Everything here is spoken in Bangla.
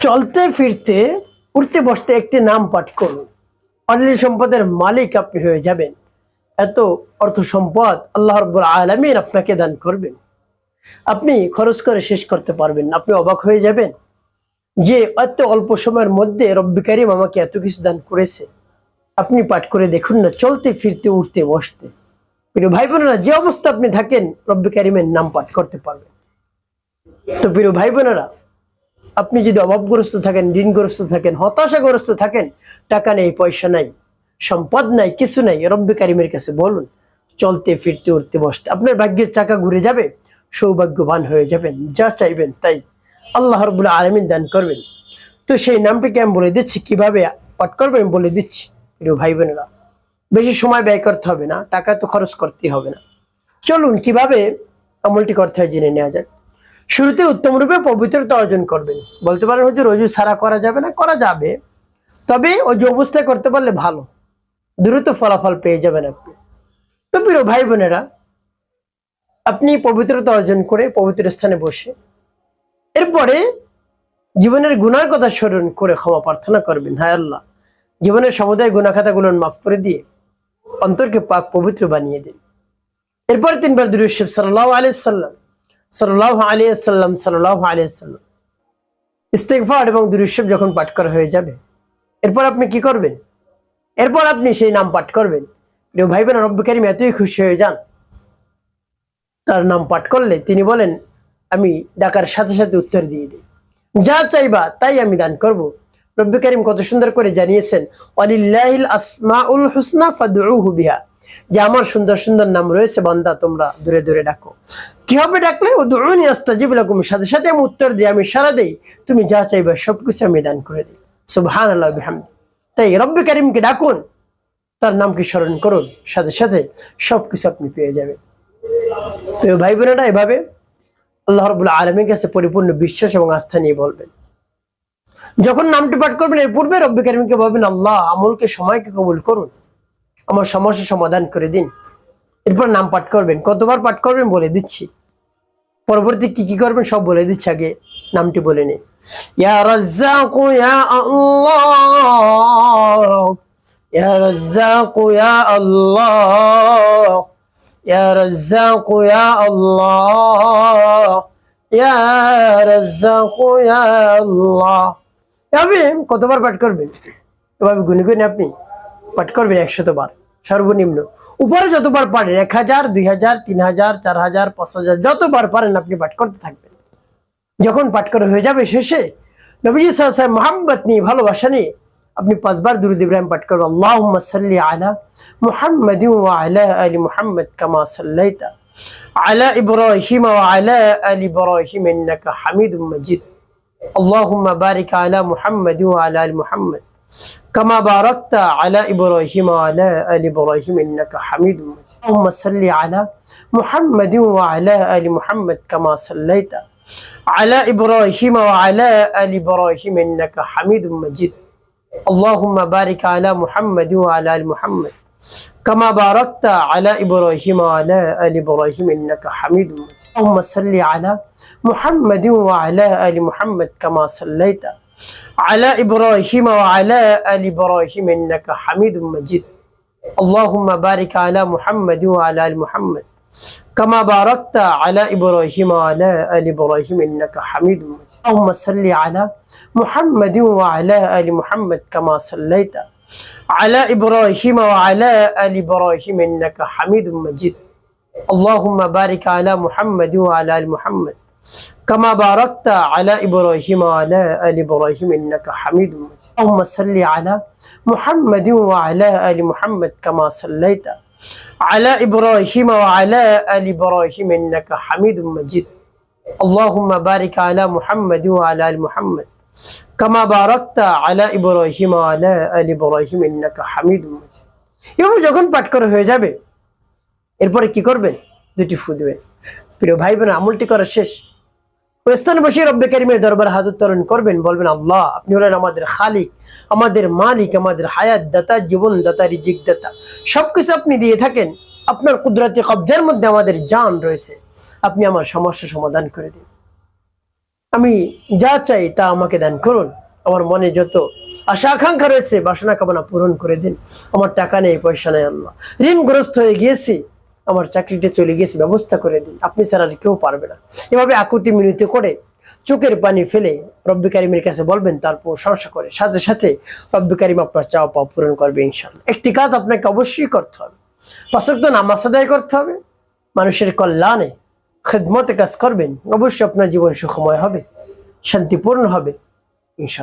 চলতে ফিরতে উঠতে বসতে একটি নাম পাঠ করুন, অনিল সম্পদের মালিক আপনি হয়ে যাবেন। এত অর্থ সম্পদ আল্লাহ রাব্বুল আলামিন আপনাকে দান করবেন, আপনি খরচ করে শেষ করতে পারবেন। আপনি অবাক হয়ে যাবেন যে এত অল্প সময়ের মধ্যে রব্বি কারীম আমাকে এত কিছু দান করেছে। আপনি পাঠ করে দেখুন না, চলতে ফিরতে উঠতে বসতে। প্রিয় ভাই বোনেরা, যে অবস্থা আপনি থাকেন রব্বি কারীমের নাম পাঠ করতে পারবেন। তো প্রিয় ভাই বোনেরা, আপনি যদি অভাবগ্রস্ত থাকেন, ঋণগ্রস্ত থাকেন, হতাশাগ্রস্ত থাকেন, টাকা নেই, পয়সা নাই, সম্পদ নাই, কিছু নাই, রব্বি কারীমের কাছে বলুন, চলতে ফিরতে উঠতে বসতে আপনার ভাগ্যের চাকা ঘুরে যাবে, সৌভাগ্যবান হয়ে যাবেন। যা চাইবেন তাই আল্লাহ রাব্বুল আলামিন দান করবেন। তো সেই নামটিকে আমি বলে দিচ্ছি, কিভাবে পাঠ করবেন বলে দিচ্ছি। প্রিয় ভাই বোনেরা, বেশি সময় ব্যয় করতে হবে না, টাকা তো খরচ করতেই হবে না। চলুন কিভাবে আমলটি করতে হয় জেনে নেওয়া যাক। শুরুতে উত্তম রূপে পবিত্রতা অর্জন করবেন। বলতে পারেন হুজুর, অজু ছাড়া করা যাবে না? করা যাবে, তবে অজু অবস্থায় করতে পারলে ভালো, দ্রুত ফলাফল পেয়ে যাবেন আপনি। তো প্রিয় ভাই বোনেরা, আপনি পবিত্রতা অর্জন করে পবিত্র স্থানে বসে এরপরে জীবনের গুনার কথা স্মরণ করে ক্ষমা প্রার্থনা করবেন। হায় আল্লাহ, জীবনের সমুদায় গুনাহ খাতাগুলো মাফ করে দিয়ে অন্তরকে পাক পবিত্র বানিয়ে দিন। এরপরে তিনবার দুরূদ শরীফ সাল্লাল্লাহু আলাইহি সাল্লাম, সাল্লাল্লাহু আলাইহি সাল্লাম, সাল্লাল্লাহু আলাইহি সাল্লাম ইস্তেগফার এবং দুরূদ শরীফ যখন পাঠ করা হয়ে যাবে, এরপর আপনি কি করবেন? এরপর আপনি সেই নাম পাঠ করবেন। প্রিয় ভাই বোন, রব্বি কারীম এতই খুশি হয়ে যান তার নাম পাঠ করলে, তিনি বলেন আমি ডাকার সাথে সাথে উত্তর দিয়ে দিই, যা চাইবা তাই আমি দান করব। রব্বি কারীম কত সুন্দর করে জানিয়েছেন, ওয়ালিল্লাহিল আসমাউল হুসনা ফাদউহু বিহা, যে আমার সুন্দর সুন্দর নাম রয়েছে, বান্দা তোমরা দূরে দূরে ডাকো। কি হবে ডাকলে? উদউনি আস্তাজিব লাকুম, সাথে সাথে আমি উত্তর দিই, আমি সাড়া দেই, তুমি যা চাইবা সবকিছু আমি দান করে দিই। সুবহানাল্লাহ বিহামদি। তাই রব্বি কারীমকে ডাকুন, তার নামকে স্মরণ করুন, সাথে সাথে সবকিছু আপনি পেয়ে যাবেন। তো ভাই বোনেরা, এভাবে আল্লাহ রাব্বুল আলামিনের কাছে পরিপূর্ণ বিশ্বাস এবং আস্থা নিয়ে বলবেন। যখন নামটি পাঠ করবেন এর পূর্বে রব্বি কারীমকে বলবেন, আল্লাহ আমলকে সময়কে কবুল করুন, আমার সমস্যা সমাধান করে দিন। এরপর নাম পাঠ করবেন। কতবার পাঠ করবেন বলে দিচ্ছি, পরবর্তী কি কি করবেন সব বলে দিচ্ছি, আগে নামটি বলে নিন। ইয়া রাজ্জাক ইয়া আল্লাহ, ইয়া রাজ্জাক ইয়া আল্লাহ, ইয়া রাজ্জাক ইয়া আল্লাহ, ইয়া রাজ্জাক ইয়া আল্লাহ। এভাবে কতবার পাঠ করবেন? এভাবে গুনে গুনে আপনি পাঠ করবেন 100 বার সর্বনিম্ন। উপরে যতবার পারেন, 1000, 2000, 3000, 4000, 5000, যতবার পারেন আপনি পাঠ করতে থাকবেন। যখন পাঠ করা হয়ে যাবে শেষে নবীজি সাল্লাল্লাহু আলাইহি ওয়াসাল্লাম মহব্বত নিয়ে, ভালোবাসা নিয়ে আপনি 5 বার দুরূদ ইব্রাহিম পাঠ করবেন। আল্লাহুম্মা সাল্লি আলা মুহাম্মাদিন ওয়া আলা আলি মুহাম্মাদ কামা সাল্লাইতা আলা ইব্রাহিম ওয়া আলা আলি ইব্রাহিম ইন্নাকা হামিদুম মাজিদ। আল্লাহুম্মা বারিক আলা মুহাম্মাদিন ওয়া আলা আলি মুহাম্মাদ كما باركت على إبراهيم وعلى آل إبراهيم إنك حميد مجيد. اللهم صل على محمد وعلى آل محمد كما صليت على إبراهيم وعلى آل إبراهيم إنك حميد مجيد. اللهم بارك على محمد وعلى آل محمد كما باركت على إبراهيم وعلى آل إبراهيم إنك حميد مجيد. اللهم صل على محمد وعلى آل محمد كما صليت على إبراهيم وعلى آل إبراهيم إنك حميد مجيد. اللهم بارك على محمد وعلى آل محمد كما باركت على إبراهيم وعلى آل إبراهيم إنك حميد مجيد. اللهم صل على محمد وعلى آل محمد كما صليت على إبراهيم وعلى آل إبراهيم إنك حميد مجيد. اللهم بارك على محمد وعلى آل محمد كما باركت على إبراهيم وعلى آل إبراهيم إنك حميد مجيد. اللهم صل على محمد وعلى آل محمد كما صليت على إبراهيم وعلى آل إبراهيم إنك حميد مجيد. اللهم بارك على محمد وعلى آل محمد كما باركت على إبراهيم وعلى آل إبراهيم إنك حميد مجيد. এভাবে যখন পাঠ করা হয়ে যাবে, এরপরে কি করবেন? দুটি ফু দিবেন। প্রিয় ভাই বোন, আমলটি করা শেষ, ওই স্থানে বসে রব্বে কারীমের দরবারে হাত উত্তোলন করবেন। বলবেন, আল্লাহ আপনি হলেন আমাদের খালিক, আমাদের মালিক, আমাদের হায়াত দাতা, জীবন দাতা, রিজিক দাতা, সবকিছু আপনি দিয়ে থাকেন। আপনার কুদরতি কবজার মধ্যে আমাদের জান রয়েছে, আপনি আমার সমস্যা সমাধান করে দিন। আমি যা চাই তা আমাকে দান করুন। আমার মনে যত আশা আকাঙ্ক্ষা রয়েছে বাসনা কামনা পূরণ করে দিন। আমার টাকা নেই, পয়সা নেই আল্লাহ, ঋণগ্রস্ত হয়ে গিয়েছি, আমার চাকরিটা চলে গিয়েছে, ব্যবস্থা করে দিন, আপনি ছাড়া আর কেউ পারবে না। এভাবে আকুতি মিনতি করে চোখের পানি ফেলে রব্বি কারিমের কাছে বলবেন, তারপর সরসা করে সাথে সাথে রব্বি কারিম আপনার চাওয়া পাওয়া পূরণ করবে ইনশাআল্লাহ। একটি কাজ আপনাকে অবশ্যই করতে হবে, 5 ওয়াক্ত নামাজ আদায় করতে হবে, মানুষের কল্যাণে খেদমতে কাজ করবেন, অবশ্যই আপনার জীবন সুখময় হবে, শান্তিপূর্ণ হবে ইনশাআল্লাহ।